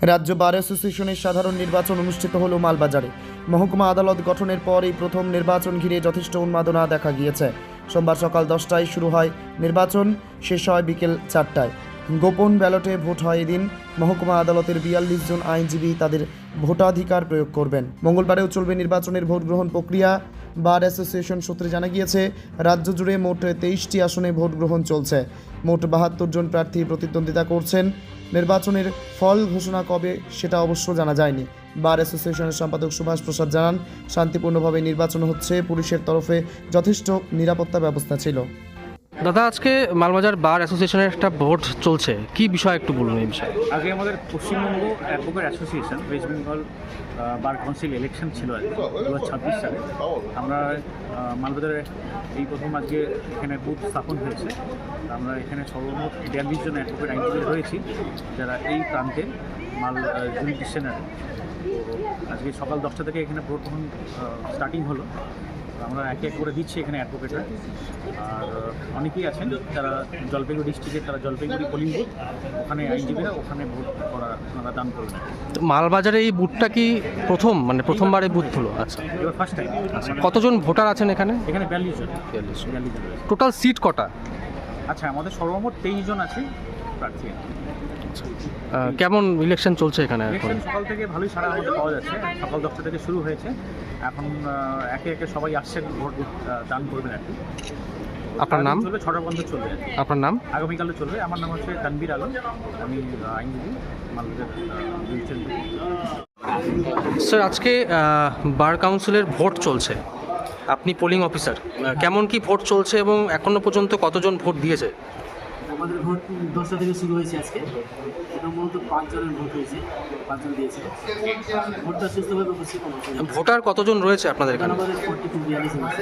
রাজ্য বার অ্যাসোসিয়েশনের সাধারণ নির্বাচন অনুষ্ঠিত হলো মালবাজারে। মহকুমা আদালত গঠনের পর এই প্রথম নির্বাচন ঘিরে যথেষ্ট উন্মাদনা দেখা গিয়েছে। সোমবার সকাল 10টায় শুরু হয় নির্বাচন, শেষ হয় বিকেল 4টায়। গোপন ব্যালটে ভোট হয় এদিন। মহকুমা আদালতের 42 জন আইনজীবী তাদের ভোটাধিকার প্রয়োগ করবেন। মঙ্গলবারেও চলবে নির্বাচনের ভোট গ্রহণ প্রক্রিয়া। বার অ্যাসোসিয়েশন সূত্রে জানা গিয়েছে, রাজ্য জুড়ে মোট 23টি আসনে ভোট গ্রহণ চলছে। মোট 72 জন প্রার্থী প্রতিদ্বন্দ্বিতা করছেন। নির্বাচনের ফল ঘোষণা কবে সেটা অবশ্য জানা যায়নি। বার অ্যাসোসিয়েশনের সম্পাদক সুভাষ প্রসাদ জানান, শান্তিপূর্ণভাবে নির্বাচন হচ্ছে, পুলিশের তরফে যথেষ্ট নিরাপত্তা ব্যবস্থা ছিল। দাদা, আজকে মালবাজার বার অ্যাসোসিয়েশনের একটা ভোট চলছে, কি বিষয় একটু বলুন এই বিষয়ে। আগে আমাদের Paschimbanga advocate association West Bengal bar council election ছিল আর 2026 সালে। আমরা মালবাজারে এই প্রথম আজকে এখানে বুথ স্থাপন হয়েছে। আমরা এখানে সর্বমোট 42 জন অ্যাডভোকেট আইনজীবী রয়েছি, যারা এই প্রান্তে মাল জুডিশিয়ারি। আজকে সকাল 10টা থেকে এখানে ভোট গ্রহণ স্টার্টিং হলো। আমরা একে এক করে দিচ্ছি এখানে অ্যাডভোকেটরা। আর অনেকেই আছেন যারা জলপাইগুড়ি ডিস্ট্রিক্টের, তারা জলপাইগুড়ি পোলিং বুথ, ওখানে আইনজীবীরা ওখানে ভোট করা ওনারা দান করবেন। তো মালবাজারে এই বুথটা কি প্রথমবার এই বুথ হলো? আচ্ছা, এবার ফার্স্ট টাইম। কতজন ভোটার আছেন এখানে? এখানে 42 জন রয়েছে। টোটাল সিট কটা? আচ্ছা, আমাদের সর্বমোট 23 জন আছে প্রার্থী। কেমন ইলেকশন চলছে এখানে এখন? ইলেকশন সকাল থেকে ভালোই সারা আমাদের পাওয়া যাচ্ছে। সকাল 10টা থেকে শুরু হয়েছে। এখন একে একে সবাই আসছেন ভোট দান করবেন আর কি। আপনার নাম? চলবে 6টা পর্যন্ত চলবে। আপনার নাম? আগামীকালও চলবে। আমার নাম হচ্ছে তানবীর আলম, আমি আইনজীবী মালবাজার ডিভিশন। স্যার, আজকে বার কাউন্সিলের ভোট চলছে, আপনি পোলিং অফিসার, কেমন কি ভোট চলছে এবং এখনো পর্যন্ত কতজন ভোট দিয়েছে? আমাদের ভোট 10টা থেকে শুরু হয়েছে আজকে। এটা মূলত 5 জনের ভোট হয়েছে, 5 জন দিয়েছে। ভোটটা সুস্থভাবে হচ্ছে। ভোটার কতজন রয়েছে আপনাদের এখানে? আমাদের 42 জন আছে।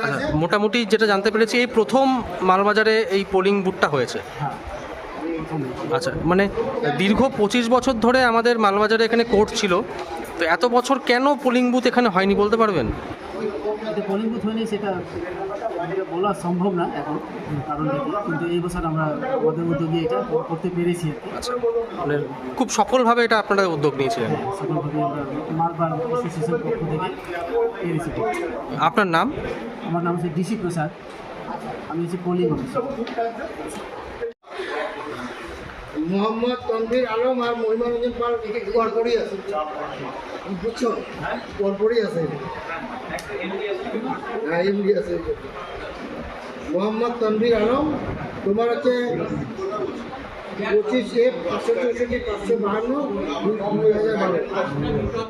আচ্ছা, মোটামুটি যেটা জানতে পেরেছি, এই প্রথম মালবাজারে এই পোলিং বুথটা হয়েছে। হ্যাঁ, প্রথম। আচ্ছা, মানে দীর্ঘ 25 বছর ধরে আমাদের মালবাজারে এখানে কোর্ট ছিল, তো এত বছর কেন পোলিং বুথ এখানে হয়নি বলতে পারবেন? এটা পোলিং বুথ হয়নি সেটা বলা সম্ভব না এখন, কারণ দেখি, কিন্তু এই বছর আমরা আমাদের উদ্যোগে এটা করতে পেরেছি আর কি। আচ্ছা, মানে খুব সফলভাবে এটা আপনারা উদ্যোগ নিয়েছিলেন। সফলভাবে আমরা মালবার অ্যাসোসিয়েশন পক্ষ থেকে পেরেছি। আপনার নাম? আমার নাম হচ্ছে ডিসি প্রসাদ, আমি হচ্ছে পোলিং অফিসার। মোহাম্মদ তানভীর আলম আর মহিমারঞ্জন পাল পরপরই আছে, বুঝছো? পরপরই আছে। হ্যাঁ, এমডি আছে। মোহাম্মদ তানভীর আলম, তোমার হচ্ছে 25F 564 552 2012।